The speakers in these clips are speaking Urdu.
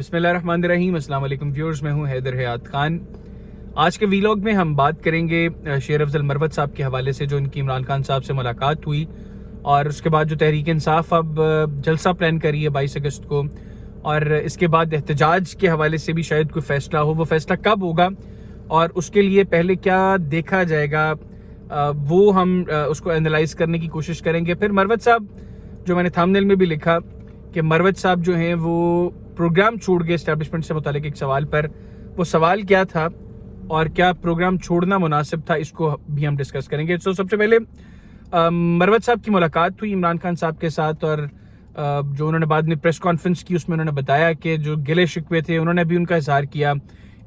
بسم اللہ الرحمن الرحیم۔ السلام علیکم ویورز، میں ہوں حیدر حیات خان۔ آج کے ویلاگ میں ہم بات کریں گے شیر افضل مروت صاحب کے حوالے سے، جو ان کی عمران خان صاحب سے ملاقات ہوئی، اور اس کے بعد جو تحریک انصاف اب جلسہ پلان کری ہے 22 اگست کو، اور اس کے بعد احتجاج کے حوالے سے بھی شاید کوئی فیصلہ ہو۔ وہ فیصلہ کب ہوگا اور اس کے لیے پہلے کیا دیکھا جائے گا، وہ ہم اس کو انالائز کرنے کی کوشش کریں گے۔ پھر مروت صاحب، جو میں نے تھامنیل میں بھی لکھا کہ مروت صاحب جو ہیں وہ پروگرام چھوڑ گئے اسٹیبلشمنٹ سے متعلق ایک سوال پر، وہ سوال کیا تھا اور کیا پروگرام چھوڑنا مناسب تھا، اس کو بھی ہم ڈسکس کریں گے۔ سب سے پہلے مروت صاحب کی ملاقات ہوئی عمران خان صاحب کے ساتھ، اور جو انہوں نے بعد میں پریس کانفرنس کی، اس میں انہوں نے بتایا کہ جو گلے شکوے تھے انہوں نے بھی ان کا اظہار کیا،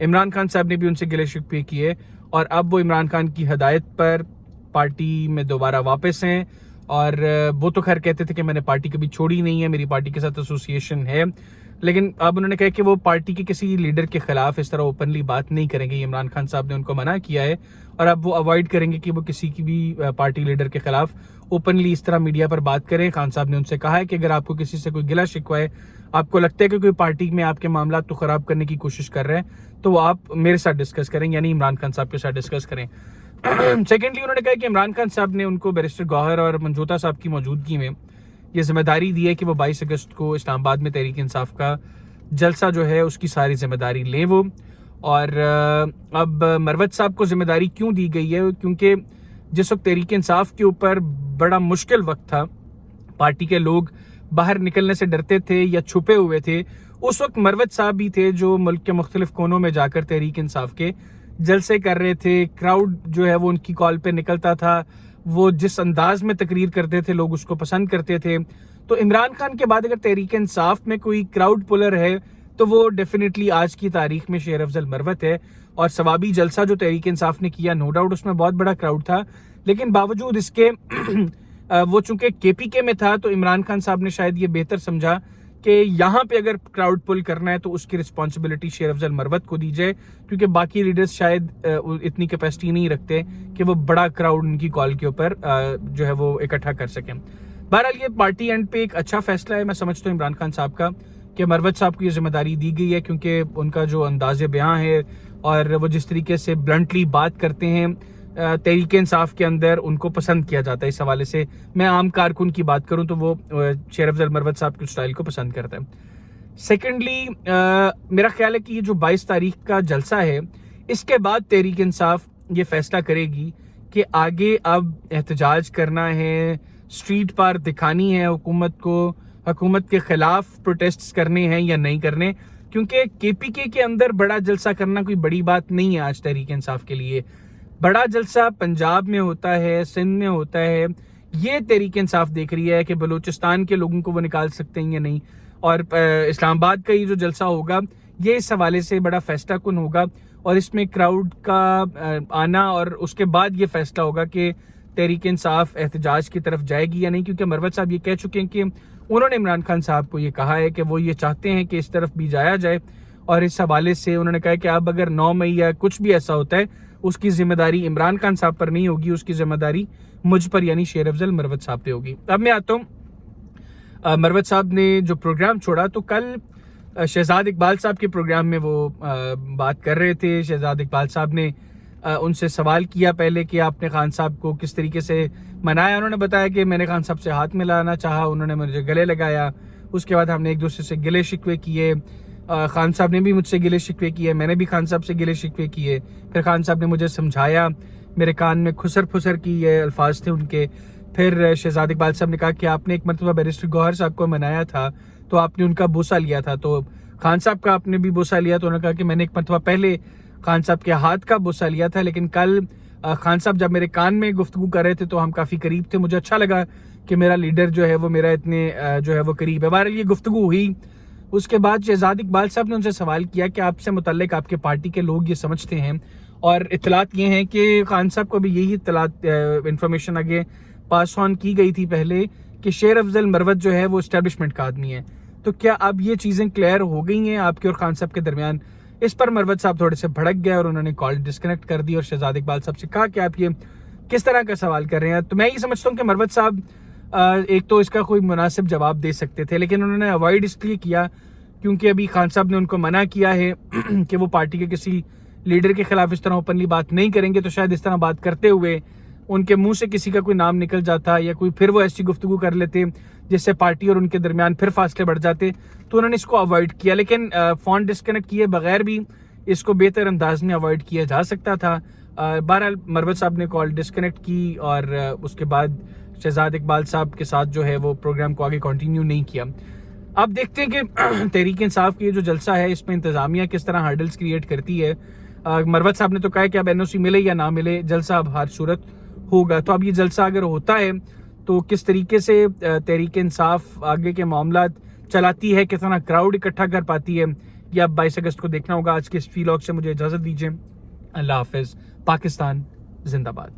عمران خان صاحب نے بھی ان سے گلے شکوے کیے، اور اب وہ عمران خان کی ہدایت پر پارٹی میں دوبارہ واپس ہیں۔ اور وہ تو خیر کہتے تھے کہ میں نے پارٹی کبھی چھوڑی نہیں ہے، میری پارٹی کے ساتھ ایسوسیشن ہے، لیکن اب انہوں نے کہا کہ وہ پارٹی کے کسی لیڈر کے خلاف اس طرح اوپنلی بات نہیں کریں گے۔ عمران خان صاحب نے ان کو منع کیا ہے، اور اب وہ اوائڈ کریں گے کہ وہ کسی کی بھی پارٹی لیڈر کے خلاف اوپنلی اس طرح میڈیا پر بات کریں۔ خان صاحب نے ان سے کہا ہے کہ اگر آپ کو کسی سے کوئی گلہ شکوہ ہے، آپ کو لگتا ہے کہ کوئی پارٹی میں آپ کے معاملات تو خراب کرنے کی کوشش کر رہے ہیں، تو وہ آپ میرے ساتھ ڈسکس کریں، یعنی عمران خان صاحب کے ساتھ ڈسکس کریں۔ سیکنڈلی انہوں نے کہا کہ عمران خان صاحب نے ان کو بیرسٹر گوہر اور منجوتا صاحب کی موجودگی میں یہ ذمہ داری دی ہے کہ وہ 22 اگست کو اسلام آباد میں تحریک انصاف کا جلسہ جو ہے اس کی ساری ذمہ داری لیں وہ۔ اور اب مروت صاحب کو ذمہ داری کیوں دی گئی ہے؟ کیونکہ جس وقت تحریک انصاف کے اوپر بڑا مشکل وقت تھا، پارٹی کے لوگ باہر نکلنے سے ڈرتے تھے یا چھپے ہوئے تھے، اس وقت مروت صاحب بھی تھے جو ملک کے مختلف کونوں میں جا کر تحریک انصاف کے جلسے کر رہے تھے۔ کراؤڈ جو ہے وہ ان کی کال پہ نکلتا تھا، وہ جس انداز میں تقریر کرتے تھے لوگ اس کو پسند کرتے تھے۔ تو عمران خان کے بعد اگر تحریک انصاف میں کوئی کراؤڈ پلر ہے تو وہ ڈیفینیٹلی آج کی تاریخ میں شیر افضل مروت ہے۔ اور ثوابی جلسہ جو تحریک انصاف نے کیا، نو ڈاؤٹ اس میں بہت بڑا کراؤڈ تھا، لیکن باوجود اس کے وہ چونکہ کے پی کے میں تھا، تو عمران خان صاحب نے شاید یہ بہتر سمجھا کہ یہاں پہ اگر کراؤڈ پل کرنا ہے تو اس کی رسپانسبلٹی شیر افضل مروت کو دی جائے، کیونکہ باقی لیڈرز شاید اتنی کیپیسٹی نہیں رکھتے کہ وہ بڑا کراؤڈ ان کی کال کے اوپر جو ہے وہ اکٹھا کر سکیں۔ بہرحال یہ پارٹی اینڈ پہ ایک اچھا فیصلہ ہے، میں سمجھتا ہوں عمران خان صاحب کا، کہ مروت صاحب کو یہ ذمہ داری دی گئی ہے، کیونکہ ان کا جو انداز بیاں ہے اور وہ جس طریقے سے بلنٹلی بات کرتے ہیں تحریک انصاف کے اندر، ان کو پسند کیا جاتا ہے۔ اس حوالے سے میں عام کارکن کی بات کروں تو وہ شیر افضل مروت صاحب کے سٹائل کو پسند کرتا ہے۔ سیکنڈلی میرا خیال ہے کہ یہ جو 22 تاریخ کا جلسہ ہے، اس کے بعد تحریک انصاف یہ فیصلہ کرے گی کہ آگے اب احتجاج کرنا ہے، اسٹریٹ پر دکھانی ہے حکومت کو، حکومت کے خلاف پروٹیسٹس کرنے ہیں یا نہیں کرنے، کیونکہ کے پی کے اندر بڑا جلسہ کرنا کوئی بڑی بات نہیں ہے آج تحریک انصاف کے لیے۔ بڑا جلسہ پنجاب میں ہوتا ہے، سندھ میں ہوتا ہے، یہ تحریک انصاف دیکھ رہی ہے کہ بلوچستان کے لوگوں کو وہ نکال سکتے ہیں یا نہیں، اور اسلام آباد کا یہ جو جلسہ ہوگا یہ اس حوالے سے بڑا فیصلہ کن ہوگا، اور اس میں کراؤڈ کا آنا، اور اس کے بعد یہ فیصلہ ہوگا کہ تحریک انصاف احتجاج کی طرف جائے گی یا نہیں، کیونکہ مروت صاحب یہ کہہ چکے ہیں کہ انہوں نے عمران خان صاحب کو یہ کہا ہے کہ وہ یہ چاہتے ہیں کہ اس طرف بھی جایا جائے، اور اس حوالے سے انہوں نے کہا کہ اب اگر 9 مئی یا کچھ بھی ایسا ہوتا ہے، اس کی ذمہ داری عمران خان صاحب پر نہیں ہوگی، اس کی ذمہ داری مجھ پر یعنی شیر افضل مروت صاحب پہ ہوگی۔ اب میں آتا ہوں، مروت صاحب نے جو پروگرام چھوڑا، تو کل شہزاد اقبال صاحب کے پروگرام میں وہ بات کر رہے تھے۔ شہزاد اقبال صاحب نے ان سے سوال کیا پہلے کہ آپ نے خان صاحب کو کس طریقے سے منایا۔ انہوں نے بتایا کہ میں نے خان صاحب سے ہاتھ ملانا چاہا، انہوں نے مجھے گلے لگایا، اس کے بعد ہم نے ایک دوسرے سے گلے شکوے کیے، خان صاحب نے بھی مجھ سے گلے شکوے کیے، میں نے بھی خان صاحب سے گلے شکوے کیے، پھر خان صاحب نے مجھے سمجھایا، میرے کان میں خسر پھسر کی یہ الفاظ تھے ان کے۔ پھر شہزاد اقبال صاحب نے کہا کہ آپ نے ایک مرتبہ بیرسٹر گوہر صاحب کو منایا تھا تو آپ نے ان کا بوسہ لیا تھا، تو خان صاحب کا آپ نے بھی بوسہ لیا، تو انہوں نے کہا کہ میں نے ایک مرتبہ پہلے خان صاحب کے ہاتھ کا بوسہ لیا تھا، لیکن کل خان صاحب جب میرے کان میں گفتگو کر رہے تھے تو ہم کافی قریب تھے، مجھے اچھا لگا کہ میرا لیڈر جو ہے وہ میرا اتنے جو ہے وہ قریب ہے۔ بہرحال یہ گفتگو ہوئی۔ اس کے بعد شہزاد اقبال صاحب نے ان سے سوال کیا کہ آپ سے متعلق آپ کے پارٹی کے لوگ یہ سمجھتے ہیں، اور اطلاعات یہ ہیں کہ خان صاحب کو بھی یہی اطلاعات انفارمیشن آگے پاس آن کی گئی تھی پہلے کہ شیر افضل مروت جو ہے وہ اسٹیبلشمنٹ کا آدمی ہے، تو کیا اب یہ چیزیں کلیئر ہو گئی ہیں آپ کے اور خان صاحب کے درمیان؟ اس پر مروت صاحب تھوڑے سے بھڑک گئے اور انہوں نے کال ڈسکنیکٹ کر دی، اور شہزاد اقبال صاحب سے کہا کہ آپ یہ کس طرح کا سوال کر رہے ہیں؟ تو میں یہ سمجھتا ہوں کہ مروت صاحب ایک تو اس کا کوئی مناسب جواب دے سکتے تھے، لیکن انہوں نے اوائڈ اس لیے کیا کیونکہ ابھی خان صاحب نے ان کو منع کیا ہے کہ وہ پارٹی کے کسی لیڈر کے خلاف اس طرح اوپنلی بات نہیں کریں گے، تو شاید اس طرح بات کرتے ہوئے ان کے منہ سے کسی کا کوئی نام نکل جاتا یا کوئی پھر وہ ایسی گفتگو کر لیتے جس سے پارٹی اور ان کے درمیان پھر فاصلے بڑھ جاتے، تو انہوں نے اس کو اوائڈ کیا. لیکن فون ڈسکنیکٹ کیے بغیر بھی اس کو بہتر انداز میں اوائڈ کیا جا سکتا تھا. بہرحال مروت صاحب نے کال ڈسکنیکٹ کی اور اس کے بعد شہزاد اقبال صاحب کے ساتھ جو ہے وہ پروگرام کو آگے کنٹینیو نہیں کیا. اب دیکھتے ہیں کہ تحریک انصاف کی جو جلسہ ہے اس میں انتظامیہ کس طرح ہرڈلز کریٹ کرتی ہے. مروت صاحب نے تو کہا کہ اب NOC ملے یا نہ ملے جلسہ اب ہر صورت ہوگا. تو اب یہ جلسہ اگر ہوتا ہے تو کس طریقے سے تحریک انصاف آگے کے معاملات چلاتی ہے، کتنا کراؤڈ اکٹھا کر پاتی ہے، یہ اب 22 اگست کو دیکھنا ہوگا. آج کے اس ویلاگ سے مجھے اجازت دیجیے. اللہ حافظ. پاکستان زندہ باد.